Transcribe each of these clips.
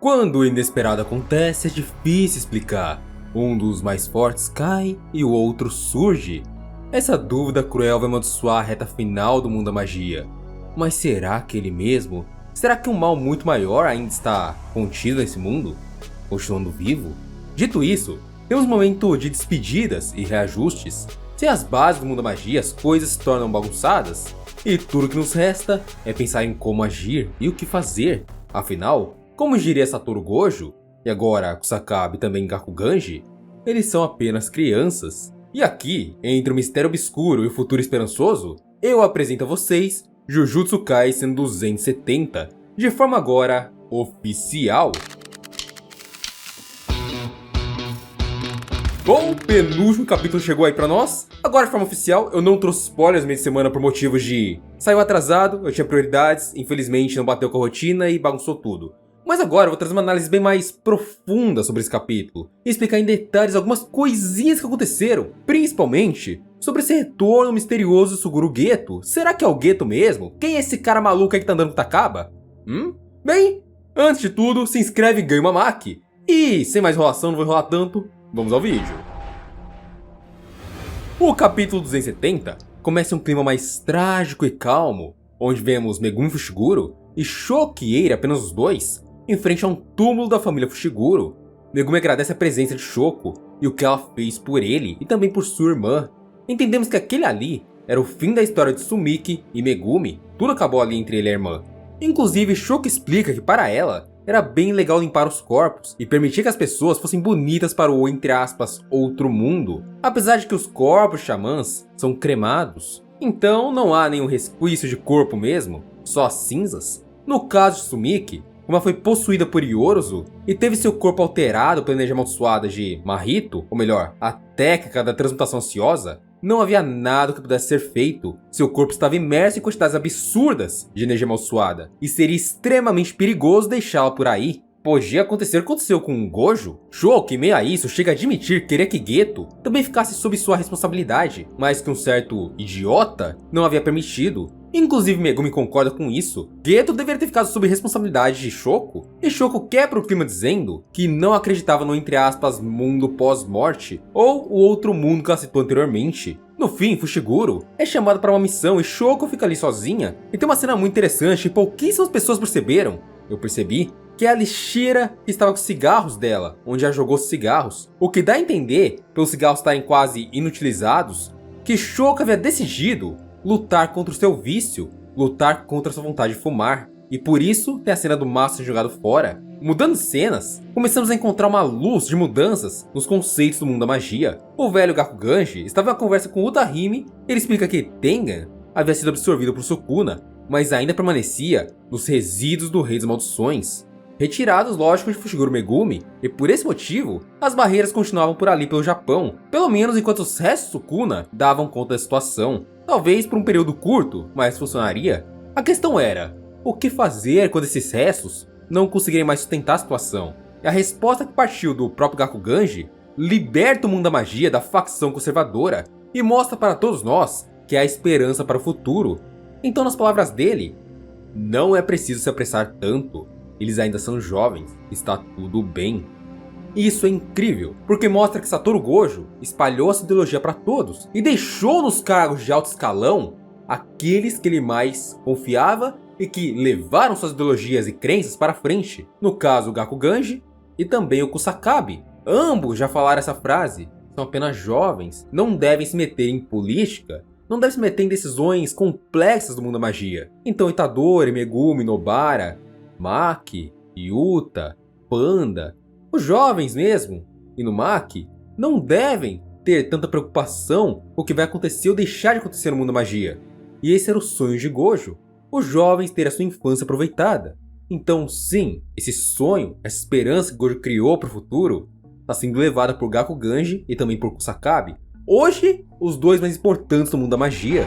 Quando o inesperado acontece, é difícil explicar. Um dos mais fortes cai e o outro surge. Essa dúvida cruel vai amaldiçoar a reta final do mundo da magia. Mas será que ele mesmo? Será que um mal muito maior ainda está contido nesse mundo? Continuando vivo? Dito isso, temos um momento de despedidas e reajustes. Sem as bases do mundo da magia, as coisas se tornam bagunçadas. E tudo que nos resta é pensar em como agir e o que fazer. Afinal, como diria Satoru Gojo, e agora Kusakabe e também Gakuganji, eles são apenas crianças. E aqui, entre o mistério obscuro e o futuro esperançoso, eu apresento a vocês Jujutsu Kaisen 270, de forma agora oficial. Bom, o penúltimo capítulo chegou aí pra nós. Agora de forma oficial, eu não trouxe spoilers no meio de semana por motivos de... Saiu atrasado, eu tinha prioridades, infelizmente não bateu com a rotina e bagunçou tudo. Mas agora eu vou trazer uma análise bem mais profunda sobre esse capítulo e explicar em detalhes algumas coisinhas que aconteceram, principalmente sobre esse retorno misterioso do Suguru Geto. Será que é o Geto mesmo? Quem é esse cara maluco aí que tá andando com Takaba? Bem, antes de tudo, se inscreve e ganha uma Maki. E sem mais enrolação, não vou enrolar tanto, vamos ao vídeo. O capítulo 270 começa em um clima mais trágico e calmo, onde vemos Megumi Fushiguro e Shoki Eira, apenas os dois, em frente a um túmulo da família Fushiguro. Megumi agradece a presença de Shoko e o que ela fez por ele e também por sua irmã. Entendemos que aquele ali era o fim da história de Sumiki e Megumi, tudo acabou ali entre ele e a irmã. Inclusive, Shoko explica que para ela era bem legal limpar os corpos e permitir que as pessoas fossem bonitas para o, entre aspas, outro mundo. Apesar de que os corpos xamãs são cremados, então não há nenhum resquício de corpo mesmo, só cinzas. No caso de Sumiki, como ela foi possuída por Yorozu e teve seu corpo alterado pela energia amaldiçoada de Mahito, ou melhor, a técnica da transmutação ansiosa, não havia nada que pudesse ser feito. Seu corpo estava imerso em quantidades absurdas de energia amaldiçoada e seria extremamente perigoso deixá-la por aí. Podia acontecer o que aconteceu com Gojo. Shoko, em meio a isso, chega a admitir que queria que Geto também ficasse sob sua responsabilidade, mas que um certo idiota não havia permitido. Inclusive Megumi concorda com isso. Geto deveria ter ficado sob responsabilidade de Shoko, e Shoko quebra o clima dizendo que não acreditava no, entre aspas, mundo pós-morte, ou o outro mundo que ela citou anteriormente. No fim, Fushiguro é chamado para uma missão e Shoko fica ali sozinha, e tem uma cena muito interessante e pouquíssimas pessoas perceberam. Eu percebi que é a lixeira que estava com os cigarros dela, onde ela jogou os cigarros, o que dá a entender, pelos cigarros estarem quase inutilizados, que Shoko havia decidido lutar contra o seu vício, lutar contra a sua vontade de fumar, e por isso tem a cena do maço jogado fora. Mudando de cenas, começamos a encontrar uma luz de mudanças nos conceitos do mundo da magia. O velho Gakuganji estava em uma conversa com Utahime, ele explica que Tengen havia sido absorvido por Sukuna, mas ainda permanecia nos resíduos do Rei das Maldições, retirados, lógico, de Fushiguro Megumi, e por esse motivo, as barreiras continuavam por ali pelo Japão, pelo menos enquanto os restos de Sukuna davam conta da situação. Talvez por um período curto, mas funcionaria. A questão era, o que fazer quando esses restos não conseguirem mais sustentar a situação? E a resposta que partiu do próprio Gakuganji liberta o mundo da magia da facção conservadora e mostra para todos nós que há esperança para o futuro. Então, nas palavras dele, não é preciso se apressar tanto. Eles ainda são jovens, está tudo bem. E isso é incrível, porque mostra que Satoru Gojo espalhou essa ideologia para todos e deixou nos cargos de alto escalão aqueles que ele mais confiava e que levaram suas ideologias e crenças para frente. No caso, o Gakuganji e também o Kusakabe. Ambos já falaram essa frase, são apenas jovens, não devem se meter em política, não devem se meter em decisões complexas do mundo da magia. Então Itadori, Megumi, Nobara, Maki, Yuta, Panda, os jovens mesmo, Inumaki, não devem ter tanta preocupação com o que vai acontecer ou deixar de acontecer no mundo da magia. E esse era o sonho de Gojo, os jovens terem a sua infância aproveitada. Então sim, esse sonho, essa esperança que Gojo criou para o futuro, está sendo levada por Gakuganji e também por Kusakabe. Hoje, os dois mais importantes do mundo da magia.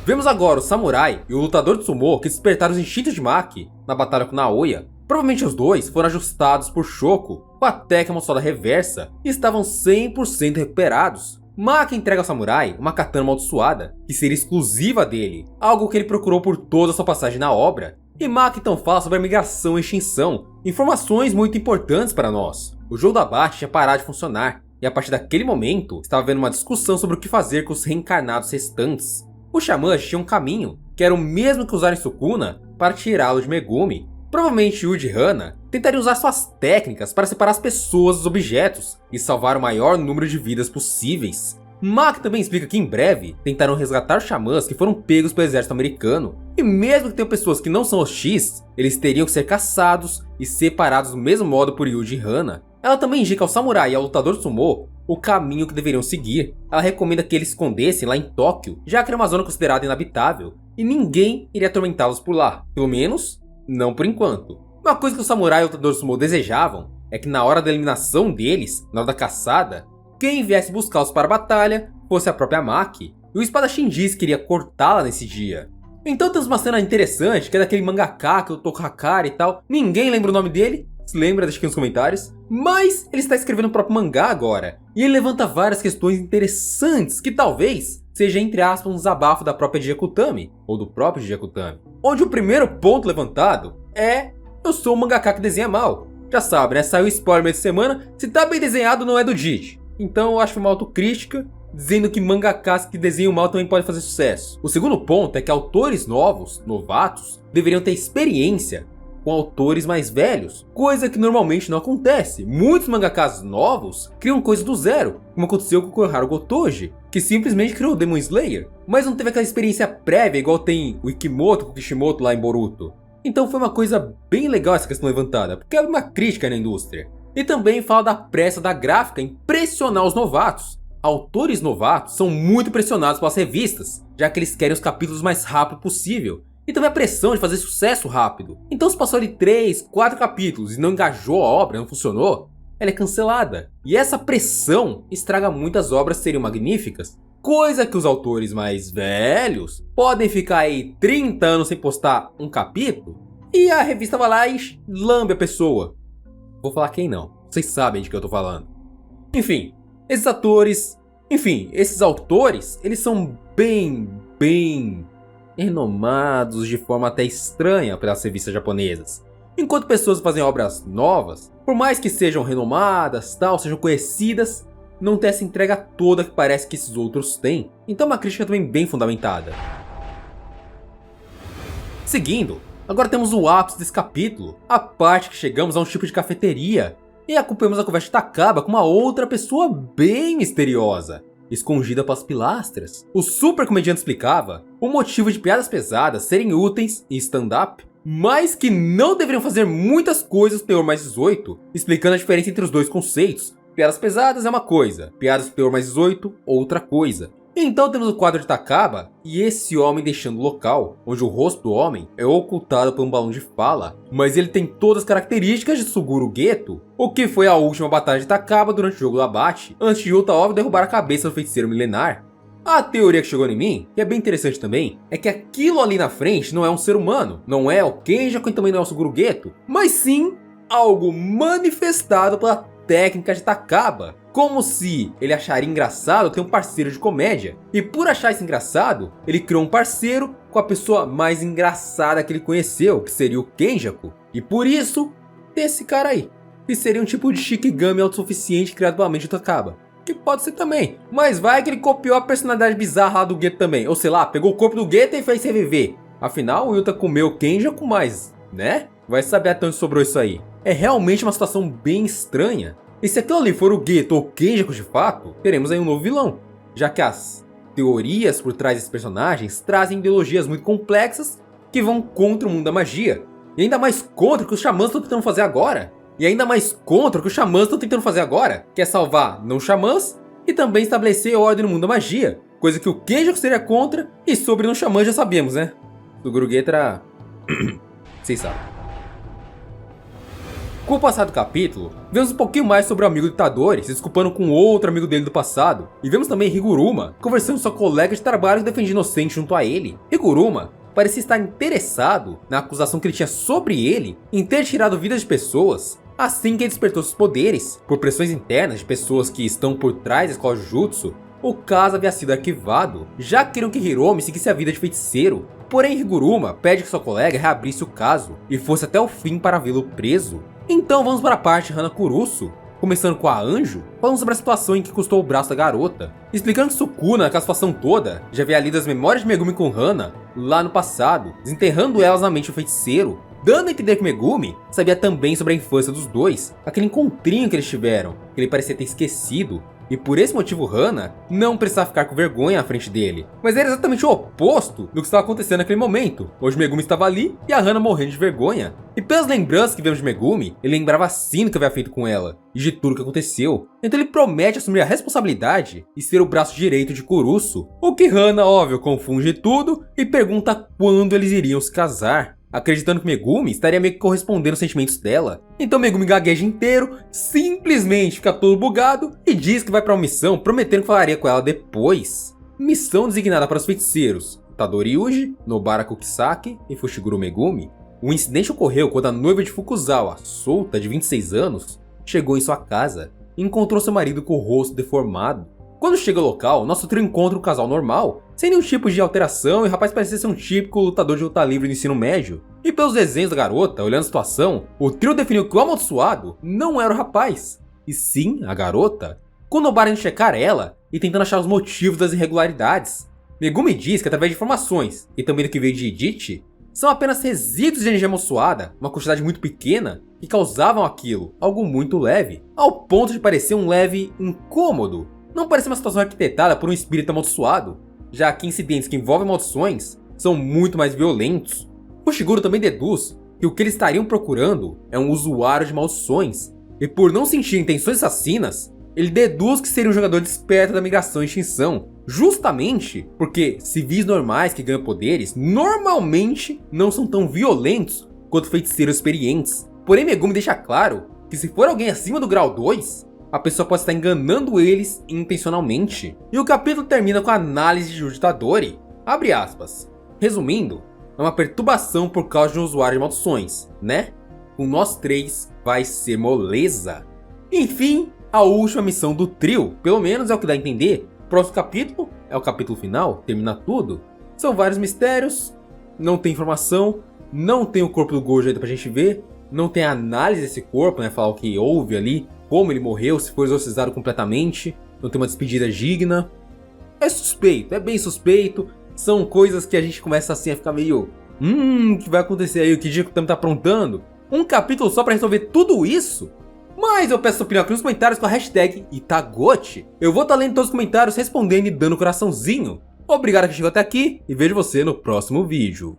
Vemos agora o samurai e o lutador de sumô que despertaram os instintos de Maki na batalha com Naoya. Provavelmente os dois foram ajustados por Shoko com a técnica amaldiçoada reversa e estavam 100% recuperados. Maki entrega ao samurai uma katana amaldiçoada que seria exclusiva dele, algo que ele procurou por toda a sua passagem na obra. E Maki então fala sobre a migração e extinção, informações muito importantes para nós. O jogo do abate tinha parado de funcionar, e a partir daquele momento, estava havendo uma discussão sobre o que fazer com os reencarnados restantes. Os xamãs tinham um caminho, que era o mesmo que usar em Sukuna, para tirá-lo de Megumi. Provavelmente Yuji e Hana tentariam usar suas técnicas para separar as pessoas dos objetos e salvar o maior número de vidas possíveis. Maki também explica que em breve tentarão resgatar os xamãs que foram pegos pelo exército americano. E mesmo que tenham pessoas que não são hostis, eles teriam que ser caçados e separados do mesmo modo por Yuji e Hana. Ela também indica ao samurai e ao lutador sumô o caminho que deveriam seguir. Ela recomenda que eles se escondessem lá em Tóquio, já que era uma zona considerada inabitável, e ninguém iria atormentá-los por lá. Pelo menos, não por enquanto. Uma coisa que o samurai e o lutador sumô desejavam é que na hora da eliminação deles, na hora da caçada, quem viesse buscá-los para a batalha fosse a própria Maki, e o espadachim diz que iria cortá-la nesse dia. Então temos uma cena interessante, que é daquele mangaka, que é o Tokuhakari e tal. Ninguém lembra o nome dele, se lembra, deixa aqui nos comentários. Mas ele está escrevendo o próprio mangá agora, e ele levanta várias questões interessantes, que talvez seja entre aspas um desabafo da própria Jiji Akutami, ou do próprio Jiji Akutami. Onde o primeiro ponto levantado é: eu sou um mangaka que desenha mal. Já sabe, né? Saiu spoiler meio de semana, se tá bem desenhado não é do Jiji. Então eu acho uma autocrítica, dizendo que mangakas que desenham mal também podem fazer sucesso. O segundo ponto é que autores novos, novatos, deveriam ter experiência com autores mais velhos, coisa que normalmente não acontece. Muitos mangakas novos criam coisas do zero, como aconteceu com o Koiharu Gotoji, que simplesmente criou Demon Slayer, mas não teve aquela experiência prévia igual tem o Ikimoto com o Kishimoto lá em Boruto. Então foi uma coisa bem legal essa questão levantada, porque é uma crítica na indústria. E também fala da pressa da gráfica em pressionar os novatos. Autores novatos são muito pressionados pelas revistas, já que eles querem os capítulos mais rápido possível. E também a pressão de fazer sucesso rápido. Então se passou ali 3, 4 capítulos e não engajou a obra, não funcionou, ela é cancelada. E essa pressão estraga muitas obras seriam magníficas. Coisa que os autores mais velhos podem ficar aí 30 anos sem postar um capítulo, e a revista vai lá e lambe a pessoa. Vou falar quem não, vocês sabem de que eu tô falando. Enfim, esses atores, esses autores, eles são bem renomados de forma até estranha pelas revistas japonesas. Enquanto pessoas que fazem obras novas, por mais que sejam renomadas, tal, sejam conhecidas, não tem essa entrega toda que parece que esses outros têm. Então é uma crítica também bem fundamentada. Seguindo, agora temos o ápice desse capítulo, a parte que chegamos a um tipo de cafeteria e acompanhamos a conversa de Takaba com uma outra pessoa bem misteriosa, escondida pelas pilastras. O super comediante explicava o motivo de piadas pesadas serem úteis em stand-up, mas que não deveriam fazer muitas coisas do teor mais 18, explicando a diferença entre os dois conceitos. Piadas pesadas é uma coisa, piadas do teor mais 18, outra coisa. Então temos o quadro de Takaba e esse homem deixando o local, onde o rosto do homem é ocultado por um balão de fala, mas ele tem todas as características de Suguru Geto, o que foi a última batalha de Takaba durante o jogo do abate, antes de Yuta Ove derrubar a cabeça do feiticeiro milenar. A teoria que chegou em mim, que é bem interessante também, é que aquilo ali na frente não é um ser humano, não é o Kenjaku e também não é o Suguru Geto, mas sim algo manifestado pela técnica de Takaba, como se ele acharia engraçado ter um parceiro de comédia, e por achar isso engraçado, ele criou um parceiro com a pessoa mais engraçada que ele conheceu, que seria o Kenjaku, e por isso, tem esse cara aí, que seria um tipo de Shikigami autossuficiente criado pela mente de Takaba, que pode ser também, mas vai que ele copiou a personalidade bizarra lá do Geto também, ou sei lá, pegou o corpo do Geto e fez reviver, afinal o Yuta comeu o Kenjaku, mas, né, vai saber até onde sobrou isso aí. É realmente uma situação bem estranha. E se aquilo ali for o Geto ou Kenjaku de fato, teremos aí um novo vilão, já que as teorias por trás desses personagens trazem ideologias muito complexas que vão contra o mundo da magia, e ainda mais contra o que os xamãs estão tentando fazer agora, que é salvar não xamãs e também estabelecer ordem no mundo da magia, coisa que o Kenjaku seria contra, e sobre não xamãs já sabíamos, né? Suguru Geto era... vocês sabem. Com o passar do capítulo, vemos um pouquinho mais sobre o amigo do Itadori se desculpando com outro amigo dele do passado, e vemos também Higuruma conversando com sua colega de trabalho que defendia inocente junto a ele. Higuruma parecia estar interessado na acusação que ele tinha sobre ele em ter tirado vidas de pessoas assim que ele despertou seus poderes, por pressões internas de pessoas que estão por trás da escola Jujutsu, o caso havia sido arquivado, já que queriam que Hiromi seguisse a vida de feiticeiro. Porém, Higuruma pede que sua colega reabrisse o caso e fosse até o fim para vê-lo preso. Então vamos para a parte de Hana Kurusu, começando com a Anjo, falando sobre a situação em que custou o braço da garota, explicando que Sukuna, naquela situação toda, já havia lido as memórias de Megumi com Hana lá no passado, desenterrando elas na mente do feiticeiro, dando a entender que Megumi sabia também sobre a infância dos dois, aquele encontrinho que eles tiveram, que ele parecia ter esquecido, e por esse motivo Hana não precisava ficar com vergonha à frente dele. Mas era exatamente o oposto do que estava acontecendo naquele momento. Hoje Megumi estava ali e a Hana morrendo de vergonha. E pelas lembranças que vemos de Megumi, ele lembrava sim do que havia feito com ela, e de tudo que aconteceu. Então ele promete assumir a responsabilidade e ser o braço direito de Kurusu. O que Hana, óbvio, confunde tudo e pergunta quando eles iriam se casar, acreditando que Megumi estaria meio que correspondendo aos sentimentos dela. Então Megumi gagueja inteiro, simplesmente fica todo bugado e diz que vai para uma missão, prometendo que falaria com ela depois. Missão designada para os feiticeiros Tadori Yuji, Nobara Kokisaki e Fushiguro Megumi. O incidente ocorreu quando a noiva de Fukuzawa, Souta, de 26 anos, chegou em sua casa e encontrou seu marido com o rosto deformado. Quando chega ao local, nosso trio encontra um casal normal, sem nenhum tipo de alteração, e o rapaz parecia ser um típico lutador de luta livre do ensino médio. E pelos desenhos da garota, olhando a situação, o trio definiu que o amaldiçoado não era o rapaz, e sim a garota. Com Nobara indo checar ela e tentando achar os motivos das irregularidades, Megumi diz que através de informações, e também do que veio de Edichi, são apenas resíduos de energia amaldiçoada, uma quantidade muito pequena, que causavam aquilo, algo muito leve, ao ponto de parecer um leve incômodo. Não parece uma situação arquitetada por um espírito amaldiçoado, já que incidentes que envolvem maldições são muito mais violentos. Fushiguro também deduz que o que eles estariam procurando é um usuário de maldições, e por não sentir intenções assassinas, ele deduz que seria um jogador desperto da migração e extinção, justamente porque civis normais que ganham poderes normalmente não são tão violentos quanto feiticeiros experientes. Porém, Megumi deixa claro que se for alguém acima do grau 2, a pessoa pode estar enganando eles intencionalmente. E o capítulo termina com a análise de Yuji Tadori. Abre aspas. Resumindo, é uma perturbação por causa de um usuário de maldições, né? Com nós três vai ser moleza. Enfim, a última missão do trio, pelo menos é o que dá a entender. Próximo capítulo é o capítulo final, termina tudo. São vários mistérios, não tem informação, não tem o corpo do Gojo ainda pra gente ver, não tem a análise desse corpo, né? Falar o que houve ali, como ele morreu, se foi exorcizado completamente, não tem uma despedida digna. É suspeito, é bem suspeito. São coisas que a gente começa assim a ficar meio... o que vai acontecer aí? O que Jiko tá aprontando? Um capítulo só pra resolver tudo isso? Mas eu peço sua opinião aqui nos comentários com a hashtag Itagote. Eu vou estar lendo todos os comentários, respondendo e dando coraçãozinho. Obrigado que chegou até aqui e vejo você no próximo vídeo.